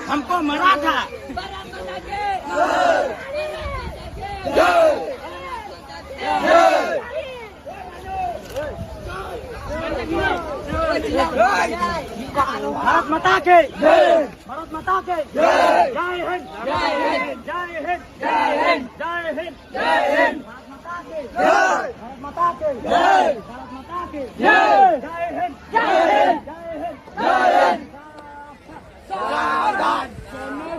हमको मराठा भारत माता के भारत माता के जय हिंद जय हिंद जय हिंद जय हिंद जय हिंद जय हिंद भारत माता के भारत माता के जय हिंद जय हिंद जय हिंद जय हिंद सावधान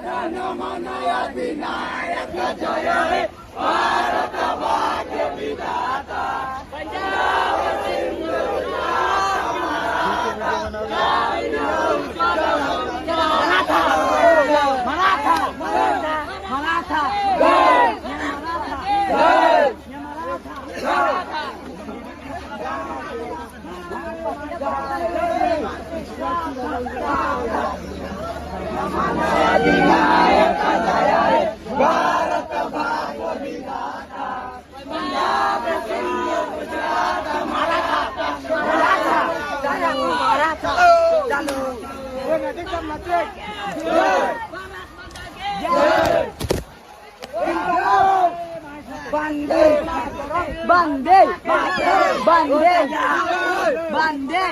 जन मन अधिनायक जय हे भारत भाग्य विधाता पंजाब सिंध मराठा मराठा मराठा अधिनायक जय हे भारत भाग्य विधाता पंजाब सिंध गुजरात मराठा मराठा मराठा चलो बंदे बंदे बंदे बंदे